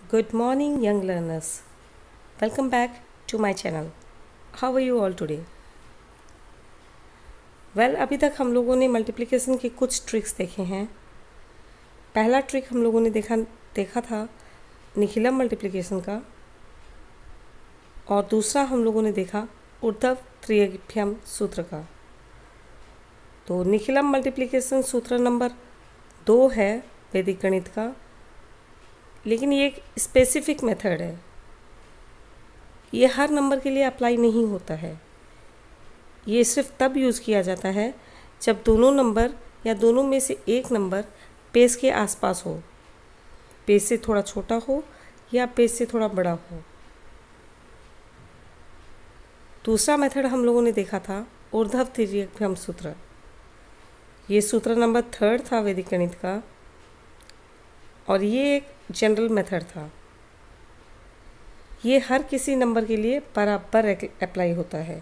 Good morning, young learners. Welcome back to my channel. How are you all today? Well, अभी तक हम लोगों ने मल्टीप्लिकेशन के कुछ ट्रिक्स देखे हैं। पहला ट्रिक हम लोगों ने देखा था निखिलम मल्टीप्लिकेशन का, और दूसरा हम लोगों ने देखा ऊर्ध्व त्रिज्यम सूत्र का। तो निखिलम मल्टीप्लिकेशन सूत्र नंबर 2 है वैदिक गणित का, लेकिन ये एक स्पेसिफिक मेथड है। ये हर नंबर के लिए अप्लाई नहीं होता है। ये सिर्फ तब यूज़ किया जाता है जब दोनों नंबर या दोनों में से एक नंबर पेज के आसपास हो, पेज से थोड़ा छोटा हो या पेज से थोड़ा बड़ा हो। दूसरा मेथड हम लोगों ने देखा था ऊर्ध्व त्रिज्यम सूत्र। ये सूत्र नंबर 3 था वैदिक गणित का, और ये एक जनरल मेथड था। ये हर किसी नंबर के लिए बराबर अप्लाई होता है।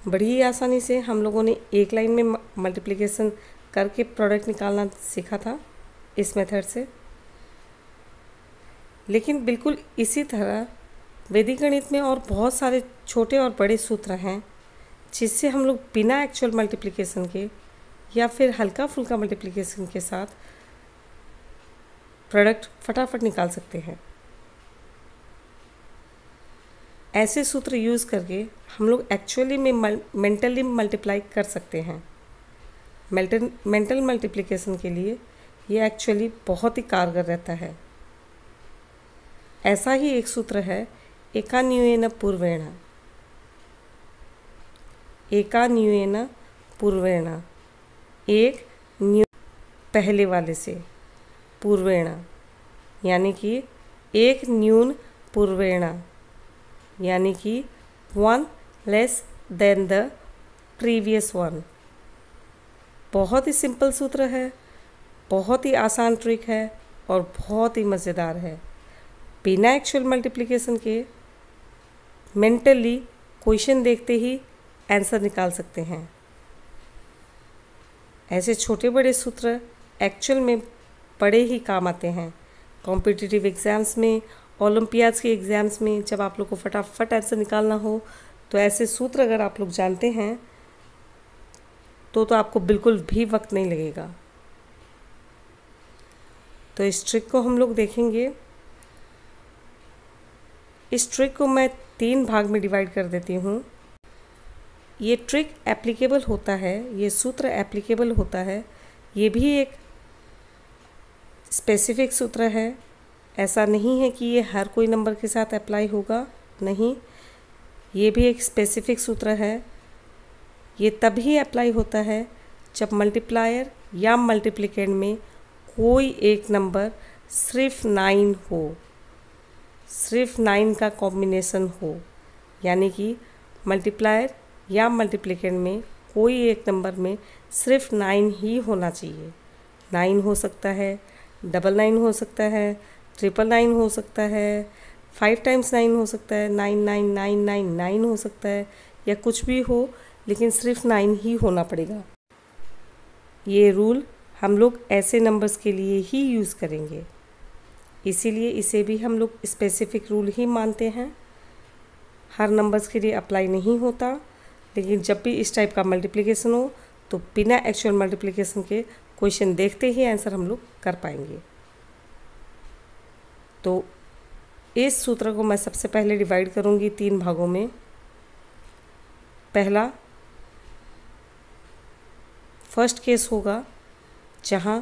बड़ी ही आसानी से हम लोगों ने एक लाइन में मल्टीप्लिकेशन करके प्रोडक्ट निकालना सीखा था इस मेथड से। लेकिन बिल्कुल इसी तरह वैदिक गणित में और बहुत सारे छोटे और बड़े सूत्र हैं जिससे हम लोग बिना एक्चुअल मल्टीप्लिकेशन के या फिर हल्का फुल्का मल्टीप्लिकेशन के साथ प्रोडक्ट फटाफट निकाल सकते हैं। ऐसे सूत्र यूज़ करके हम लोग एक्चुअली में मेंटली मल्टीप्लाई कर सकते हैं। मेंटल मल्टीप्लिकेशन के लिए ये एक्चुअली बहुत ही कारगर रहता है। ऐसा ही एक सूत्र है एकान्यूयेन पूर्वेण। एकान्यूयेन पूर्वेण, एक न्यू पहले वाले से, पूर्वेण यानी कि एक न्यून पूर्वेण, यानी कि 1 लेस देन द प्रीवियस 1। बहुत ही सिंपल सूत्र है, बहुत ही आसान ट्रिक है और बहुत ही मज़ेदार है। बिना एक्चुअल मल्टीप्लिकेशन के मेंटली क्वेश्चन देखते ही आंसर निकाल सकते हैं। ऐसे छोटे बड़े सूत्र एक्चुअल में बड़े ही काम आते हैं। कॉम्पिटिटिव एग्ज़ाम्स में, ओलंपियाड्स के एग्ज़ाम्स में जब आप लोग को फटाफट आंसर निकालना हो तो ऐसे सूत्र अगर आप लोग जानते हैं तो आपको बिल्कुल भी वक्त नहीं लगेगा। तो इस ट्रिक को हम लोग देखेंगे। इस ट्रिक को मैं 3 भाग में डिवाइड कर देती हूँ। ये ट्रिक एप्लीकेबल होता है, ये सूत्र एप्लीकेबल होता है। ये भी एक स्पेसिफिक सूत्र है। ऐसा नहीं है कि ये हर कोई नंबर के साथ अप्लाई होगा, नहीं। ये भी एक स्पेसिफिक सूत्र है। ये तभी अप्लाई होता है जब मल्टीप्लायर या मल्टीप्लिकेंड में कोई एक नंबर सिर्फ 9 हो, सिर्फ 9 का कॉम्बिनेशन हो। यानी कि मल्टीप्लायर या मल्टीप्लिकेंड में कोई एक नंबर में सिर्फ 9 ही होना चाहिए। 9 हो सकता है, 99 हो सकता है, 999 हो सकता है, 5 टाइम्स 9 हो सकता है, 99999 हो सकता है, या कुछ भी हो, लेकिन सिर्फ 9 ही होना पड़ेगा। ये रूल हम लोग ऐसे नंबर्स के लिए ही यूज़ करेंगे, इसीलिए इसे भी हम लोग स्पेसिफिक रूल ही मानते हैं। हर नंबर्स के लिए अप्लाई नहीं होता, लेकिन जब भी इस टाइप का मल्टीप्लिकेशन हो तो बिना एक्चुअल मल्टीप्लिकेशन के क्वेश्चन देखते ही आंसर हम लोग कर पाएंगे। तो इस सूत्र को मैं सबसे पहले डिवाइड करूंगी 3 भागों में। पहला फर्स्ट केस होगा जहां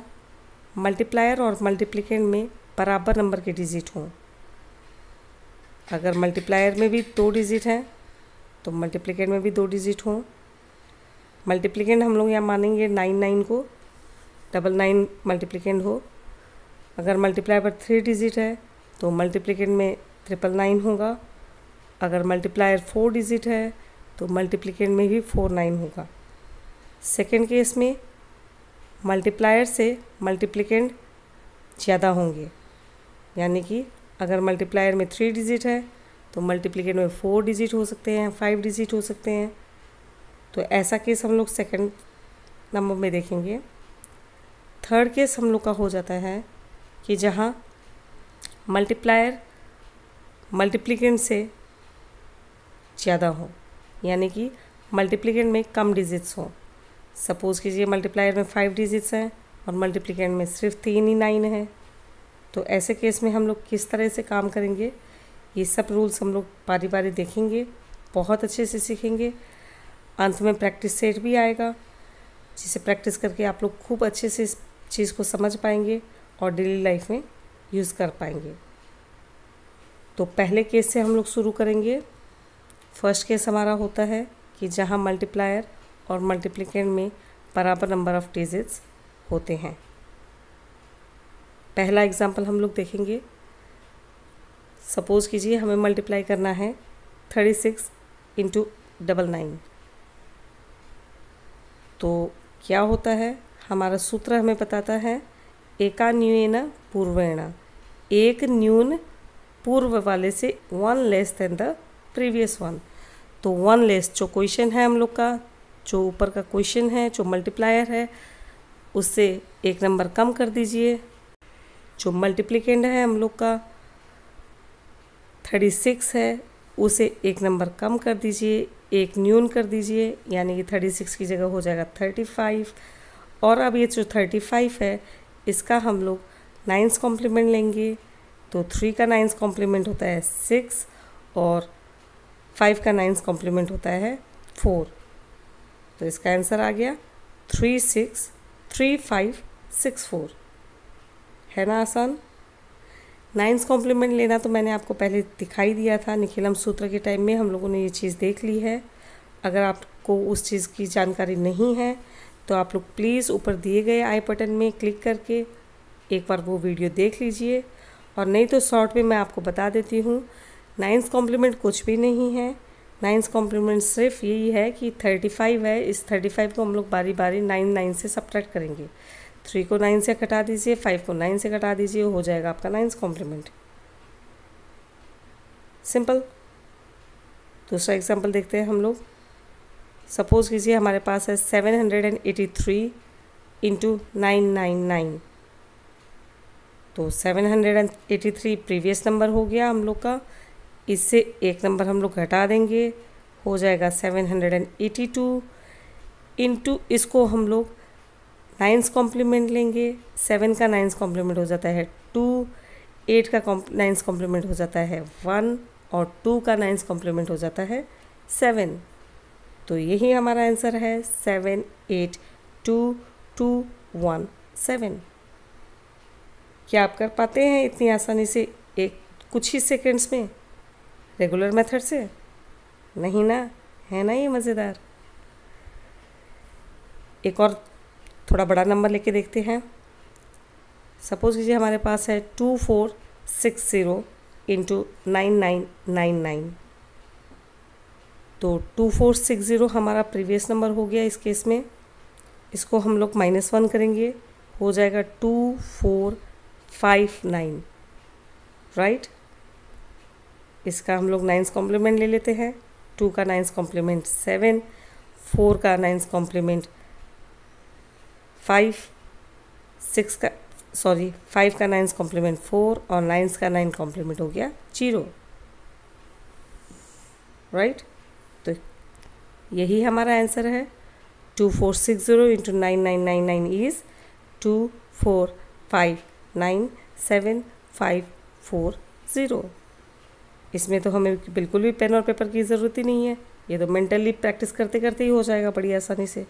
मल्टीप्लायर और मल्टीप्लिकेंड में बराबर नंबर के डिजिट हों। अगर मल्टीप्लायर में भी 2 डिजिट हैं तो मल्टीप्लिकेंड में भी 2 डिजिट हों। मल्टीप्लिकेंड हम लोग यहाँ मानेंगे 99 को, 99 मल्टीप्लिकेंड हो। अगर मल्टीप्लायर पर 3 डिजिट है तो मल्टीप्लिकेंड में 999 होगा। अगर मल्टीप्लायर 4 डिजिट है तो मल्टीप्लिकेंड में भी 49 होगा। सेकेंड केस में मल्टीप्लायर से मल्टीप्लिकेंड ज़्यादा होंगे, यानी कि अगर मल्टीप्लायर में 3 डिजिट है तो मल्टीप्लिकेंड में 4 डिजिट हो सकते हैं, 5 डिजिट हो सकते हैं। तो ऐसा केस हम लोग सेकेंड नंबर में देखेंगे। थर्ड केस हम लोग का हो जाता है कि जहाँ मल्टीप्लायर मल्टीप्लिकेंट से ज़्यादा हो, यानी कि मल्टीप्लिकेंट में कम डिजिट्स हो। सपोज़ कीजिए मल्टीप्लायर में 5 डिजिट्स हैं और मल्टीप्लिकेंट में सिर्फ 3 ही 9 है, तो ऐसे केस में हम लोग किस तरह से काम करेंगे, ये सब रूल्स हम लोग बारी बारी देखेंगे, बहुत अच्छे से सीखेंगे। अंत में प्रैक्टिस सेट भी आएगा, जिसे प्रैक्टिस करके आप लोग खूब अच्छे से इस चीज़ को समझ पाएंगे और डेली लाइफ में यूज़ कर पाएंगे। तो पहले केस से हम लोग शुरू करेंगे। फर्स्ट केस हमारा होता है कि जहाँ मल्टीप्लायर और मल्टीप्लिकेंट में बराबर नंबर ऑफ डिजिट्स होते हैं। पहला एग्जाम्पल हम लोग देखेंगे। सपोज़ कीजिए हमें मल्टीप्लाई करना है 36 इंटू 99। तो क्या होता है, हमारा सूत्र हमें बताता है एका न्यून पूर्वेण, एक न्यून पूर्व वाले से 1 less than the previous one. तो 1 लेस जो क्वेश्चन है हम लोग का, जो ऊपर का क्वेश्चन है, जो मल्टीप्लायर है, उससे एक नंबर कम कर दीजिए। जो मल्टीप्लिकेंट है हम लोग का 36 है, उसे एक नंबर कम कर दीजिए, एक न्यून कर दीजिए, यानी कि 36 की जगह हो जाएगा 35। और अब ये जो 35 है इसका हम लोग 9th कॉम्प्लीमेंट लेंगे। तो 3 का 9th कॉम्प्लीमेंट होता है 6 और 5 का 9th कॉम्प्लीमेंट होता है 4। तो इसका आंसर आ गया 363564। है ना आसान। 9th कॉम्प्लीमेंट लेना तो मैंने आपको पहले दिखाई दिया था, निखिलम सूत्र के टाइम में हम लोगों ने ये चीज़ देख ली है। अगर आपको उस चीज़ की जानकारी नहीं है तो आप लोग प्लीज़ ऊपर दिए गए आई बटन में क्लिक करके एक बार वो वीडियो देख लीजिए, और नहीं तो शॉर्ट में मैं आपको बता देती हूँ। 9th कॉम्प्लीमेंट कुछ भी नहीं है। 9th कॉम्प्लीमेंट सिर्फ यही है कि 35 है, इस 35 को हम लोग बारी बारी 9 से सब्ट्रैक्ट करेंगे। 3 को 9 से घटा दीजिए, 5 को 9 से घटा दीजिए, हो जाएगा आपका 9th कॉम्प्लीमेंट। सिंपल। दूसरा एग्जांपल देखते हैं हम लोग। सपोज़ कीजिए हमारे पास है 783 इंटू 999। तो 783 प्रीवियस नंबर हो गया हम लोग का, इससे एक नंबर हम लोग घटा देंगे, हो जाएगा 782 इंटू, इसको हम लोग 9th कॉम्प्लीमेंट लेंगे। 7 का 9th कॉम्प्लीमेंट हो जाता है 2, 8 का 9th कॉम्प्लीमेंट हो जाता है 1 और 2 का 9th कॉम्प्लीमेंट हो जाता है 7। तो यही हमारा आंसर है 7822217। क्या आप कर पाते हैं इतनी आसानी से एक कुछ ही सेकंड्स में रेगुलर मेथड से? नहीं ना, है ना ये मज़ेदार। एक और थोड़ा बड़ा नंबर लेके देखते हैं। सपोज़ कीजिए हमारे पास है 2460 इंटू 9999। तो 2460 हमारा प्रीवियस नंबर हो गया इस केस में, इसको हम लोग -1 करेंगे, हो जाएगा 2459, राइट। इसका हम लोग 9th कॉम्प्लीमेंट ले लेते हैं। 2 का 9th कॉम्प्लीमेंट 7, 4 का 9th कॉम्प्लीमेंट 5, 5 का 9th कॉम्प्लीमेंट 4 और 9th का 9th कॉम्प्लीमेंट हो गया 0, राइट। तो यही हमारा आंसर है। 2460 इंटू 9999 इज़ 24597540। इसमें तो हमें बिल्कुल भी पेन और पेपर की ज़रूरत ही नहीं है, ये तो मेंटली प्रैक्टिस करते करते ही हो जाएगा बड़ी आसानी से।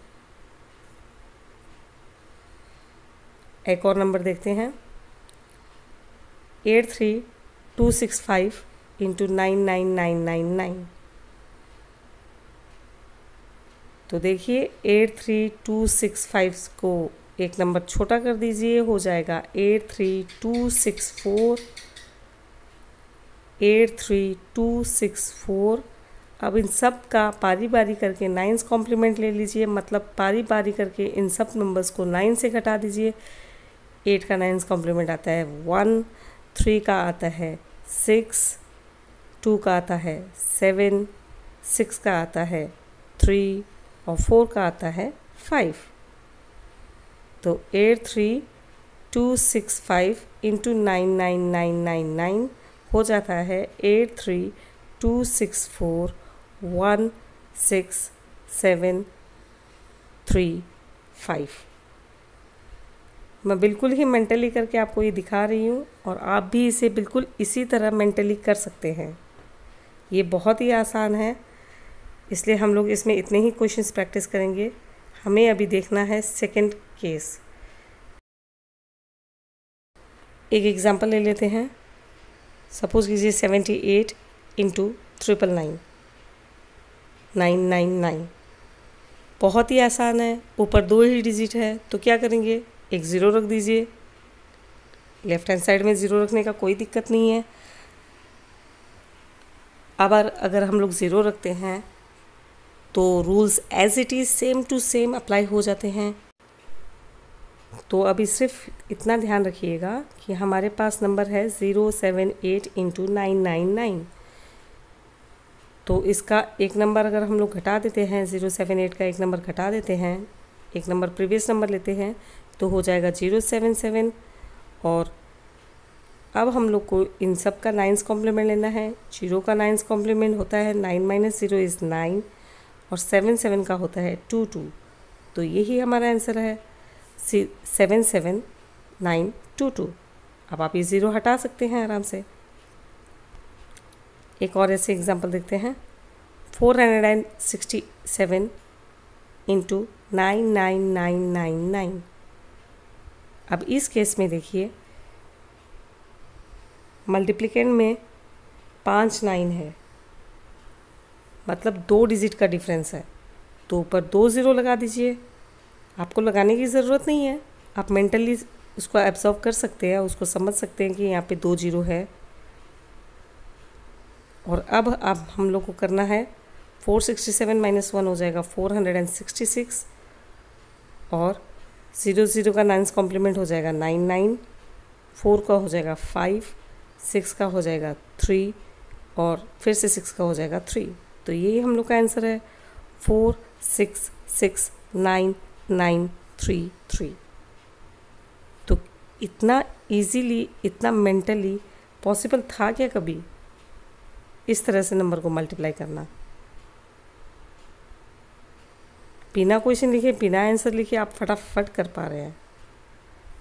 एक और नंबर देखते हैं। 83265 इंटू 99999। तो देखिए 83265 को एक नंबर छोटा कर दीजिए, हो जाएगा 83264, 83264। अब इन सब का बारी बारी करके 9th कॉम्प्लीमेंट ले लीजिए, मतलब बारी बारी करके इन सब नंबर्स को 9 से घटा दीजिए। 8 का 9th कॉम्प्लीमेंट आता है 1, 3 का आता है 6, 2 का आता है 7, 6 का आता है 3 और 4 का आता है 5। तो 265 इंटू 99999 हो जाता है 8326416735। मैं बिल्कुल ही मेंटली करके आपको ये दिखा रही हूँ और आप भी इसे बिल्कुल इसी तरह मेंटली कर सकते हैं। ये बहुत ही आसान है, इसलिए हम लोग इसमें इतने ही क्वेश्चंस प्रैक्टिस करेंगे। हमें अभी देखना है सेकंड केस। एक एग्जांपल ले लेते हैं। सपोज कीजिए 78 इंटू 999 बहुत ही आसान है, ऊपर 2 ही डिजिट है तो क्या करेंगे, एक ज़ीरो रख दीजिए। लेफ्ट हैंड साइड में ज़ीरो रखने का कोई दिक्कत नहीं है। अब अगर हम लोग ज़ीरो रखते हैं तो rules as it is same to same apply हो जाते हैं। तो अभी सिर्फ इतना ध्यान रखिएगा कि हमारे पास नंबर है 078 इंटू 999। तो इसका एक नंबर अगर हम लोग घटा देते हैं, 078 का एक नंबर घटा देते हैं, एक नंबर प्रीवियस नंबर लेते हैं तो हो जाएगा 077। और अब हम लोग को इन सब का 9s कॉम्प्लीमेंट लेना है। 0 का 9s कॉम्प्लीमेंट होता है 9 माइनस 0 इज़ 9 और 7 का होता है 2 2। तो यही हमारा आंसर है 77922। अब आप ये ज़ीरो हटा सकते हैं आराम से। एक और ऐसे एग्जांपल देखते हैं। 467 इंटू 99999। अब इस केस में देखिए मल्टीप्लिकेंड में 5 9 है, मतलब 2 डिजिट का डिफरेंस है, तो ऊपर 2 ज़ीरो लगा दीजिए। आपको लगाने की ज़रूरत नहीं है, आप मेंटली उसको एब्जॉर्व कर सकते हैं, उसको समझ सकते हैं कि यहाँ पे 2 ज़ीरो है। और अब हम लोग को करना है 467 माइनस 1 हो जाएगा 466 और 0 का 9s कॉम्प्लीमेंट हो जाएगा 99, 4 का हो जाएगा 5, 6 का हो जाएगा 3 और फिर से 6 का हो जाएगा 3। तो यही हम लोग का आंसर है 46699933। तो इतना इजीली, इतना मेंटली पॉसिबल था क्या कभी इस तरह से नंबर को मल्टीप्लाई करना? बिना क्वेश्चन लिखे, बिना आंसर लिखे आप फटाफट कर पा रहे हैं।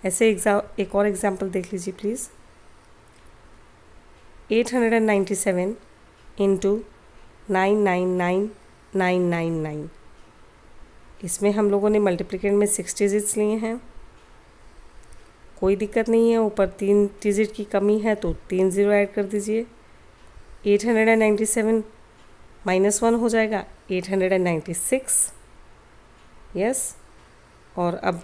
ऐसे एक और एग्जांपल देख लीजिए प्लीज़। 897 इंटू 999999। इसमें हम लोगों ने मल्टीप्लिकेंड में 6 डिजिट्स लिए हैं, कोई दिक्कत नहीं है। ऊपर 3 डिजिट की कमी है तो 3 ज़ीरो ऐड कर दीजिए। 897 माइनस 1 हो जाएगा 896, यस। और अब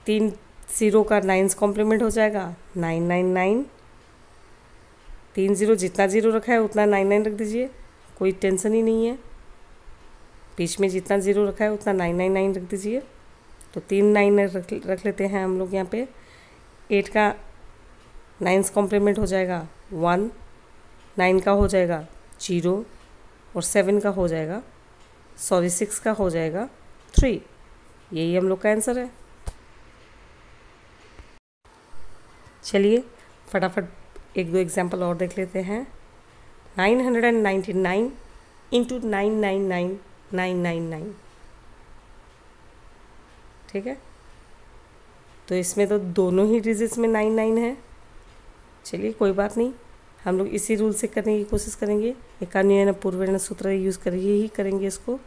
3 ज़ीरो का 9s कॉम्प्लीमेंट हो जाएगा 999। 3 ज़ीरो, जितना ज़ीरो रखा है उतना 99 रख दीजिए, कोई टेंशन ही नहीं है। बीच में जितना ज़ीरो रखा है उतना 999 रख दीजिए। तो 3 9 रख लेते हैं हम लोग यहाँ पे। 8 का 9s कॉम्प्लीमेंट हो जाएगा 1, 9 का हो जाएगा 0 और 7 का हो जाएगा 6 का हो जाएगा 3। यही हम लोग का आंसर है। चलिए फटाफट एक दो एग्जांपल और देख लेते हैं। 999 इंटू 999999। ठीक है, तो इसमें तो दोनों ही डिजिट्स में 99 है। चलिए कोई बात नहीं, हम लोग इसी रूल से करने की कोशिश करेंगे। एकान्वयन पूर्वर्ण सूत्र यूज़ करिए ही करेंगे इसको।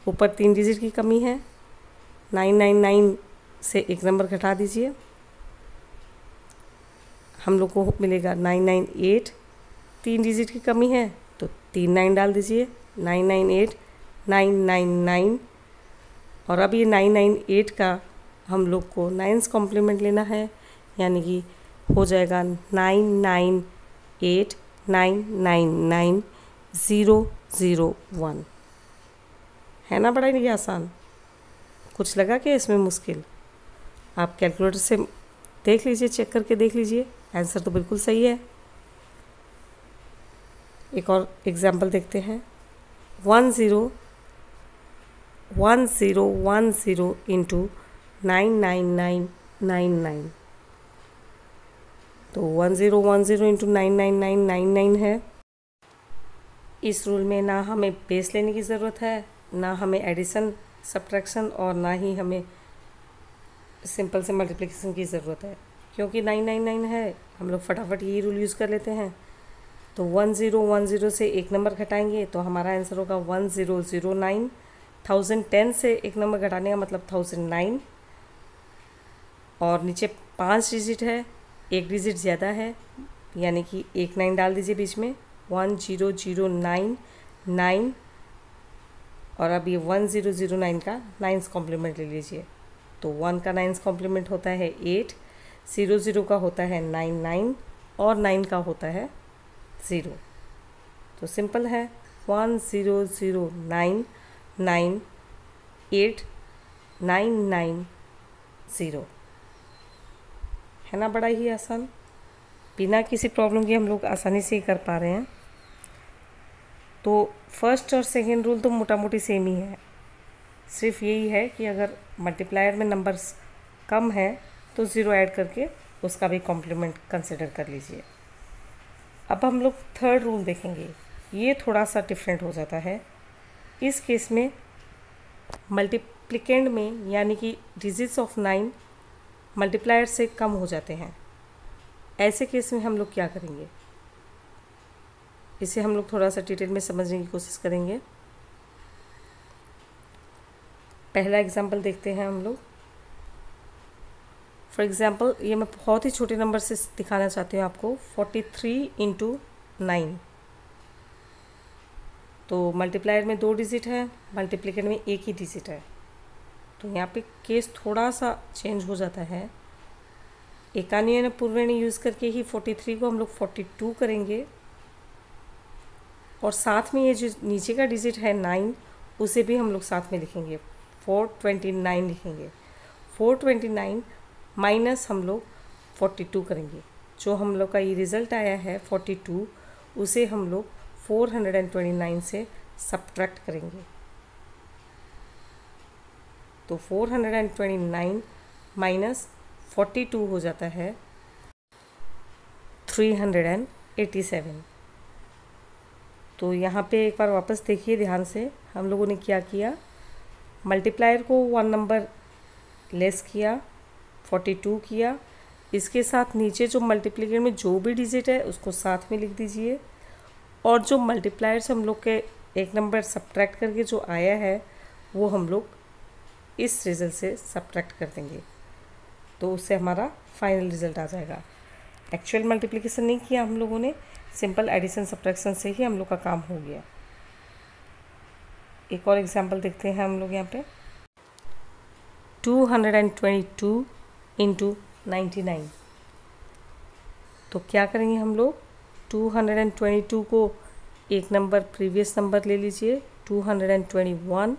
ऊपर 3 डिजिट की कमी है, 999 से एक नंबर घटा दीजिए, हम लोग को मिलेगा 998। 3 डिजिट की कमी है तो 3 9 डाल दीजिए, 998 999। और अब ये 998 का हम लोग को 9s कॉम्प्लीमेंट लेना है, यानी कि हो जाएगा 998999001। है ना बड़ा ही आसान? कुछ लगा क्या इसमें मुश्किल? आप कैलकुलेटर से देख लीजिए, चेक करके देख लीजिए, आंसर तो बिल्कुल सही है। एक और एग्जांपल देखते हैं। 101010 इंटू 999 99। तो 1010 इंटू 99999 है। इस रूल में ना हमें बेस लेने की ज़रूरत है, ना हमें एडिशन सब्ट्रैक्शन और ना ही हमें सिंपल से मल्टीप्लिकेशन की ज़रूरत है, क्योंकि 999 है। हम लोग फटाफट यही रूल यूज़ कर लेते हैं। तो 1010 से एक नंबर घटाएंगे तो हमारा आंसर होगा 1009। 1010 से एक नंबर घटाने का मतलब 1009, और नीचे 5 डिजिट है, एक डिजिट ज़्यादा है, यानी कि एक 9 डाल दीजिए बीच में, 10099, और अब ये 1009 का 9th कॉम्प्लीमेंट ले लीजिए। तो 1 का 9th कॉम्प्लीमेंट होता है 8, 00 का होता है 99 और 9 का होता है 0। तो सिंपल है, 10099989990 है ना। बड़ा ही आसान, बिना किसी प्रॉब्लम के हम लोग आसानी से ही कर पा रहे हैं। तो फर्स्ट और सेकेंड रूल तो मोटा मोटी सेम ही है, सिर्फ यही है कि अगर मल्टीप्लायर में नंबर्स कम है तो ज़ीरो ऐड करके उसका भी कॉम्प्लीमेंट कंसिडर कर लीजिए। अब हम लोग थर्ड रूल देखेंगे, ये थोड़ा सा डिफरेंट हो जाता है। इस केस में मल्टीप्लिकेंड में यानी कि डिजिट्स ऑफ 9 मल्टीप्लायर से कम हो जाते हैं। ऐसे केस में हम लोग क्या करेंगे, इसे हम लोग थोड़ा सा डिटेल में समझने की कोशिश करेंगे। पहला एग्जांपल देखते हैं हम लोग। फॉर एग्जांपल ये मैं बहुत ही छोटे नंबर से दिखाना चाहती हूँ आपको, 43 इंटू 9। तो मल्टीप्लायर में 2 डिजिट है, मल्टीप्लिकेंड में एक ही डिजिट है। तो यहाँ पे केस थोड़ा सा चेंज हो जाता है। एकानी यानी पूर्वेणी यूज़ करके ही 43 को हम लोग 42 करेंगे, और साथ में ये जो नीचे का डिजिट है 9 उसे भी हम लोग साथ में लिखेंगे, 429 लिखेंगे। 429 माइनस हम लोग 42 करेंगे। जो हम लोग का ये रिज़ल्ट आया है 42, उसे हम लोग 429 से सब्ट्रैक्ट करेंगे। तो 429 माइनस 42 हो जाता है 387। तो यहाँ पे एक बार वापस देखिए ध्यान से, हम लोगों ने क्या किया, मल्टीप्लायर को 1 नंबर लेस किया, 42 किया। इसके साथ नीचे जो मल्टीप्लिकेंड में जो भी डिजिट है उसको साथ में लिख दीजिए, और जो मल्टीप्लायर से हम लोग के एक नंबर सब्ट्रैक्ट करके जो आया है वो हम लोग इस रिजल्ट से सब्ट्रैक्ट कर देंगे। तो उससे हमारा फाइनल रिजल्ट आ जाएगा। एक्चुअल मल्टीप्लिकेशन नहीं किया हम लोगों ने, सिंपल एडिशन सब्ट्रैक्शन से ही हम लोग का काम हो गया। एक और एग्जांपल देखते हैं हम लोग यहाँ पे, 222 इंटू 99। तो क्या करेंगे हम लोग, 222 को एक नंबर प्रीवियस नंबर ले लीजिए, 221,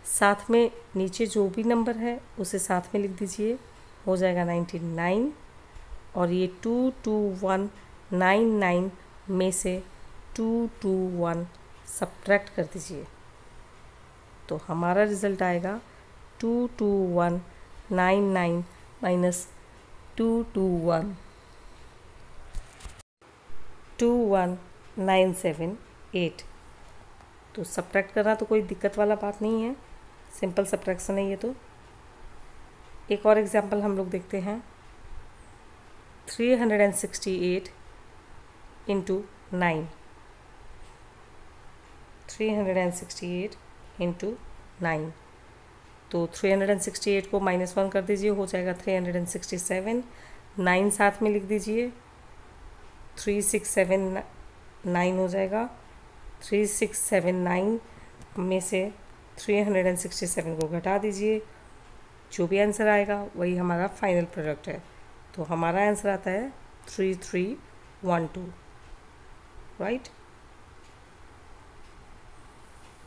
साथ में नीचे जो भी नंबर है उसे साथ में लिख दीजिए, हो जाएगा 99, और ये 22199 में से 221 सब्ट्रैक्ट कर दीजिए। तो हमारा रिज़ल्ट आएगा 22199 माइनस 2212978। तो सब्ट्रैक्ट करना तो कोई दिक्कत वाला बात नहीं है, सिंपल सब्ट्रैक्शन है ये। तो एक और एग्जांपल हम लोग देखते हैं, 368 इंटू 9। 368 इंटू 9। तो 368 को -1 कर दीजिए, हो जाएगा 367। 9 साथ में लिख दीजिए, 3679 हो जाएगा। 3679 में से 367 को घटा दीजिए, जो भी आंसर आएगा वही हमारा फाइनल प्रोडक्ट है। तो हमारा आंसर आता है 3312, राइट।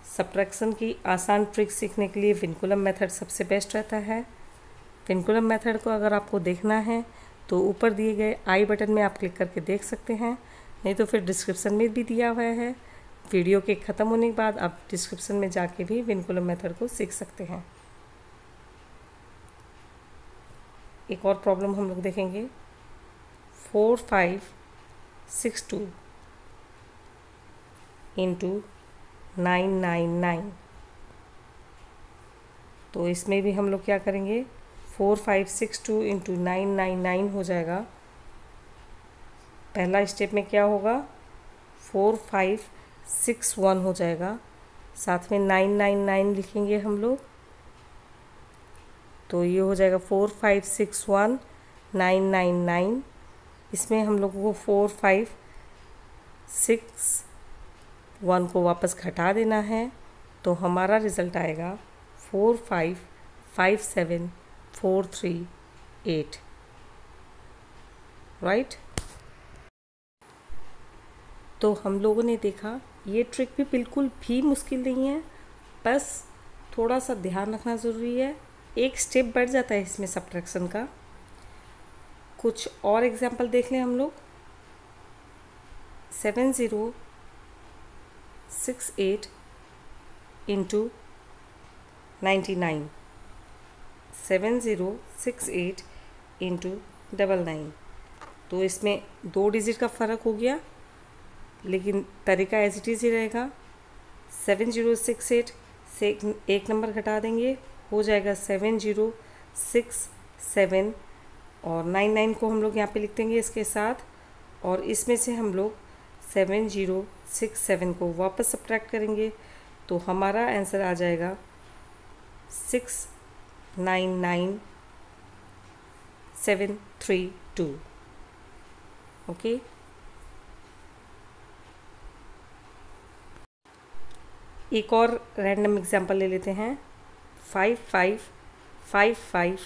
सब्ट्रैक्शन की आसान ट्रिक सीखने के लिए विनकुलम मेथड सबसे बेस्ट रहता है। विनकुलम मेथड को अगर आपको देखना है तो ऊपर दिए गए आई बटन में आप क्लिक करके देख सकते हैं, नहीं तो फिर डिस्क्रिप्शन में भी दिया हुआ है। वीडियो के ख़त्म होने के बाद आप डिस्क्रिप्शन में जाके भी विनकुलम मेथड को सीख सकते हैं। एक और प्रॉब्लम हम लोग देखेंगे, 4562 इंटू 999। तो इसमें भी हम लोग क्या करेंगे, 4562 इंटू 999 हो जाएगा। पहला स्टेप में क्या होगा, 4561 हो जाएगा, साथ में 999 लिखेंगे हम लोग, तो ये हो जाएगा 4561 999। इसमें हम लोगों को 4561 को वापस घटा देना है, तो हमारा रिज़ल्ट आएगा 4557438, राइट। तो हम लोगों ने देखा ये ट्रिक भी बिल्कुल भी मुश्किल नहीं है, बस थोड़ा सा ध्यान रखना ज़रूरी है। एक स्टेप बढ़ जाता है इसमें सब्ट्रैक्शन का। कुछ और एग्जांपल देख लें हम लोग। 7068 इंटू 99, 7068 इंटू 99। तो इसमें 2 डिजिट का फ़र्क हो गया, लेकिन तरीका एज इट इज़ ही रहेगा। 7068 से एक नंबर घटा देंगे, हो जाएगा 7067, और 99 को हम लोग यहाँ पे लिख देंगे इसके साथ, और इसमें से हम लोग 7067 को वापस सब्ट्रैक्ट करेंगे, तो हमारा आंसर आ जाएगा 699732। ओके। एक और रैंडम एग्जांपल ले लेते हैं, 5555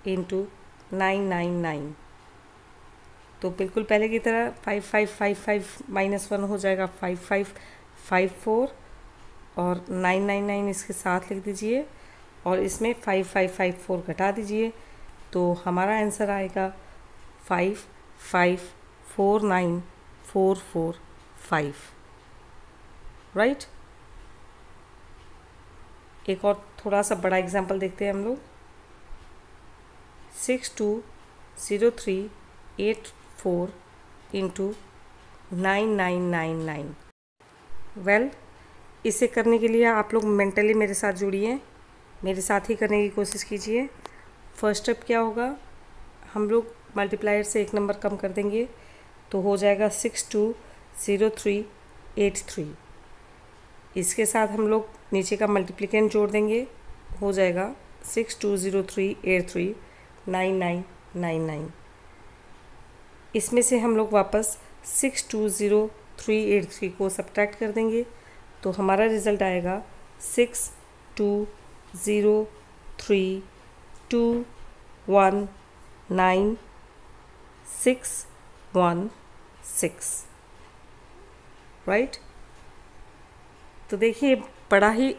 इंटू 999। तो बिल्कुल पहले की तरह 5555 -1 हो जाएगा 5554, और 999 इसके साथ लिख दीजिए, और इसमें 5554 घटा दीजिए, तो हमारा आंसर आएगा 5549445, राइट। एक और थोड़ा सा बड़ा एग्जांपल देखते हैं हम लोग, 620384 इंटू 9999। वेल, इसे करने के लिए आप लोग मेंटली मेरे साथ जुड़िए, मेरे साथ ही करने की कोशिश कीजिए। फर्स्ट स्टेप क्या होगा, हम लोग मल्टीप्लायर से एक नंबर कम कर देंगे, तो हो जाएगा 620383। इसके साथ हम लोग नीचे का मल्टीप्लिकेंट जोड़ देंगे, हो जाएगा 6203839999। इसमें से हम लोग वापस 620383 को सब्ट्रैक्ट कर देंगे, तो हमारा रिज़ल्ट आएगा 6203219616, राइट। तो देखिए, बड़ा ही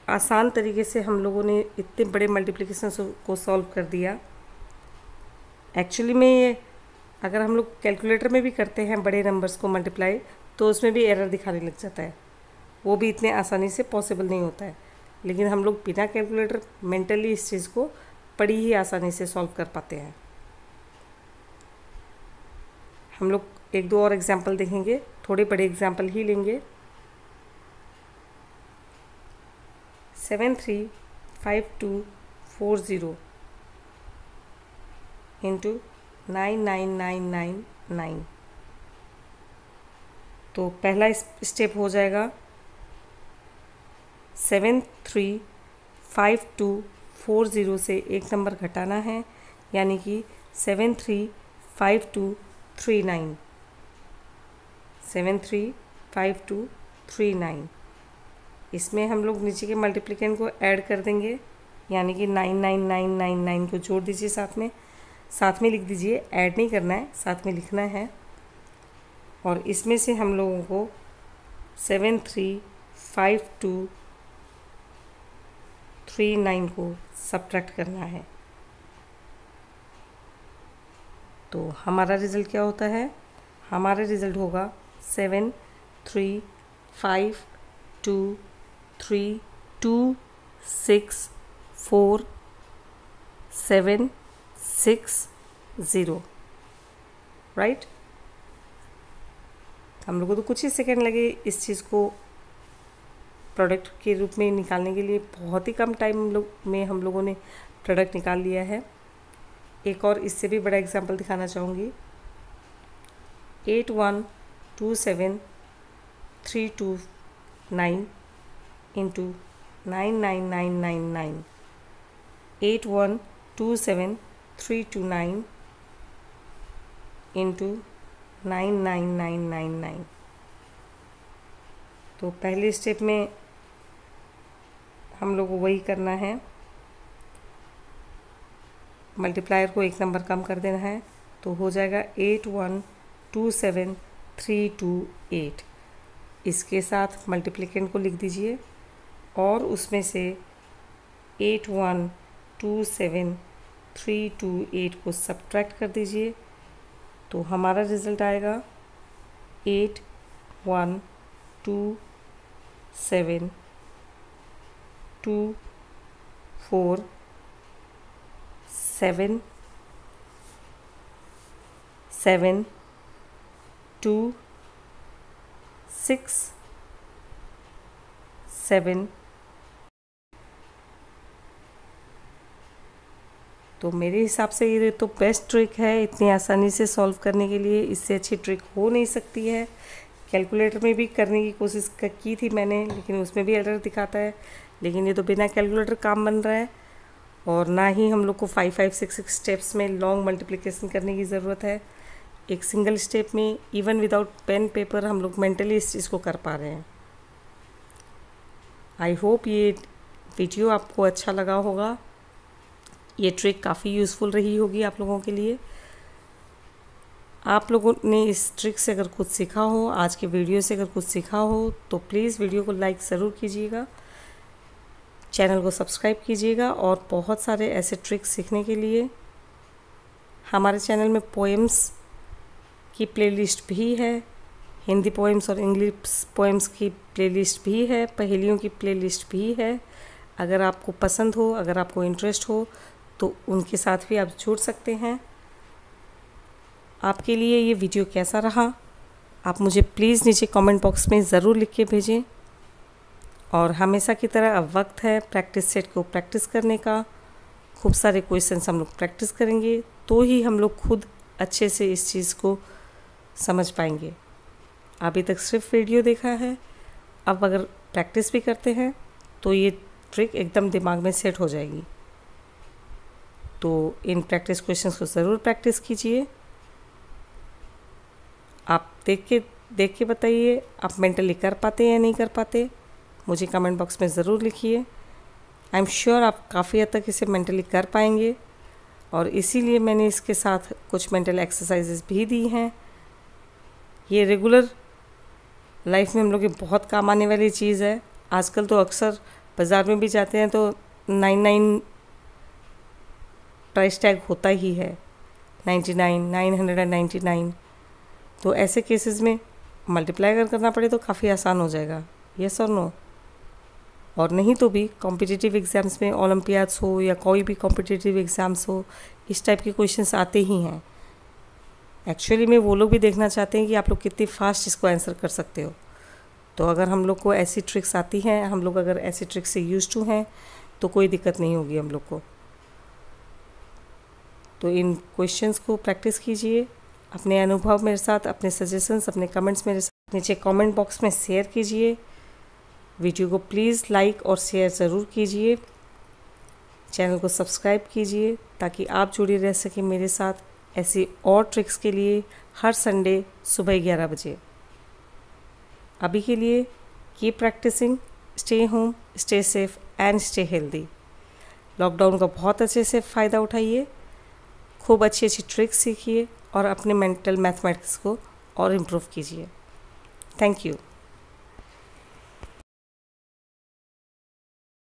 आसान तरीके से हम लोगों ने इतने बड़े मल्टीप्लिकेशन को सॉल्व कर दिया। एक्चुअली में ये अगर हम लोग कैलकुलेटर में भी करते हैं बड़े नंबर्स को मल्टीप्लाई, तो उसमें भी एरर दिखाने लग जाता है, वो भी इतने आसानी से पॉसिबल नहीं होता है। लेकिन हम लोग बिना कैलकुलेटर मेंटली इस चीज़ को बड़ी ही आसानी से सॉल्व कर पाते हैं। हम लोग एक दो और एग्जाम्पल देखेंगे, थोड़े बड़े एग्जाम्पल ही लेंगे। 735240 इंटू 99999। तो पहला स्टेप हो जाएगा 735240 से एक नंबर घटाना है, यानी कि 735239, 735239। इसमें हम लोग नीचे के मल्टीप्लिकेंट को ऐड कर देंगे, यानी कि 99999 को जोड़ दीजिए साथ में लिख दीजिए, ऐड नहीं करना है, साथ में लिखना है। और इसमें से हम लोगों को 735239 को सब्ट्रैक्ट करना है। तो हमारा रिज़ल्ट क्या होता है, हमारा रिज़ल्ट होगा 73523264 760, राइट। हम लोगों को तो कुछ ही सेकंड लगे इस चीज़ को प्रोडक्ट के रूप में निकालने के लिए। बहुत ही कम टाइम में हम लोगों ने प्रोडक्ट निकाल लिया है। एक और इससे भी बड़ा एग्जांपल दिखाना चाहूँगी। 812732 इंटू 99999, 812732 इंटू 99999। तो पहले स्टेप में हम लोग को वही करना है, मल्टीप्लायर को एक नंबर कम कर देना है, तो हो जाएगा 812732 इसके साथ मल्टीप्लिकेंट को लिख दीजिए और उसमें से 812732 को सब्ट्रैक्ट कर दीजिए, तो हमारा रिज़ल्ट आएगा 81272726 तो मेरे हिसाब से ये तो बेस्ट ट्रिक है इतनी आसानी से सॉल्व करने के लिए। इससे अच्छी ट्रिक हो नहीं सकती है। कैलकुलेटर में भी करने की कोशिश की थी मैंने, लेकिन उसमें भी एरर दिखाता है। लेकिन ये तो बिना कैलकुलेटर काम बन रहा है, और ना ही हम लोग को 5-5-6 स्टेप्स में लॉन्ग मल्टीप्लिकेशन करने की ज़रूरत है। एक सिंगल स्टेप में इवन विदाउट पेन पेपर हम लोग मेंटली इस चीज़ को कर पा रहे हैं। आई होप ये वीडियो आपको अच्छा लगा होगा। ये ट्रिक काफ़ी यूज़फुल रही होगी आप लोगों के लिए। आप लोगों ने इस ट्रिक से अगर कुछ सीखा हो, आज के वीडियो से अगर कुछ सीखा हो, तो प्लीज़ वीडियो को लाइक ज़रूर कीजिएगा, चैनल को सब्सक्राइब कीजिएगा। और बहुत सारे ऐसे ट्रिक्स सीखने के लिए हमारे चैनल में पोएम्स की प्लेलिस्ट भी है, हिंदी पोएम्स और इंग्लिश पोएम्स की प्लेलिस्ट भी है, पहेलियों की प्लेलिस्ट भी है। अगर आपको पसंद हो, अगर आपको इंटरेस्ट हो, तो उनके साथ भी आप जुड़ सकते हैं। आपके लिए ये वीडियो कैसा रहा, आप मुझे प्लीज़ नीचे कमेंट बॉक्स में ज़रूर लिख के भेजें। और हमेशा की तरह अब वक्त है प्रैक्टिस सेट को प्रैक्टिस करने का। खूब सारे क्वेश्चंस हम लोग प्रैक्टिस करेंगे, तो ही हम लोग खुद अच्छे से इस चीज़ को समझ पाएंगे। अभी तक सिर्फ वीडियो देखा है, अब अगर प्रैक्टिस भी करते हैं तो ये ट्रिक एकदम दिमाग में सेट हो जाएगी। तो इन प्रैक्टिस क्वेश्चंस को ज़रूर प्रैक्टिस कीजिए। आप देख के बताइए आप मेंटली कर पाते हैं या नहीं कर पाते, मुझे कमेंट बॉक्स में ज़रूर लिखिए। आई एम श्योर आप काफ़ी हद तक इसे मेंटली कर पाएंगे, और इसीलिए मैंने इसके साथ कुछ मेंटल एक्सरसाइजेस भी दी हैं। ये रेगुलर लाइफ में हम लोग के बहुत काम आने वाली चीज़ है। आजकल तो अक्सर बाज़ार में भी जाते हैं तो 99 प्राइस टैग होता ही है, 99, 999। तो ऐसे केसेस में मल्टीप्लाई अगर करना पड़े तो काफ़ी आसान हो जाएगा, यस और नो। और नहीं तो भी कॉम्पिटिटिव एग्ज़ाम्स में, ओलंपियाड्स हो या कोई भी कॉम्पिटिटिव एग्ज़ाम्स हो, इस टाइप के क्वेश्चंस आते ही हैं। एक्चुअली में वो लोग भी देखना चाहते हैं कि आप लोग कितनी फास्ट इसको आंसर कर सकते हो। तो अगर हम लोग को ऐसी ट्रिक्स आती हैं, हम लोग अगर ऐसी ट्रिक्स से यूज्ड टू हैं, तो कोई दिक्कत नहीं होगी हम लोग को। तो इन क्वेश्चंस को प्रैक्टिस कीजिए, अपने अनुभव मेरे साथ, अपने सजेशंस, अपने कमेंट्स मेरे साथ नीचे कमेंट बॉक्स में शेयर कीजिए। वीडियो को प्लीज़ लाइक और शेयर ज़रूर कीजिए। चैनल को सब्सक्राइब कीजिए ताकि आप जुड़े रह सकें मेरे साथ ऐसी और ट्रिक्स के लिए हर संडे सुबह 11 बजे। अभी के लिए keep practising, stay home, stay safe and stay healthy. Lockdown का बहुत अच्छे से फ़ायदा उठाइए, खूब अच्छी अच्छी ट्रिक्स सीखिए और अपने मेंटल मैथमेटिक्स को और इम्प्रूव कीजिए। Thank you.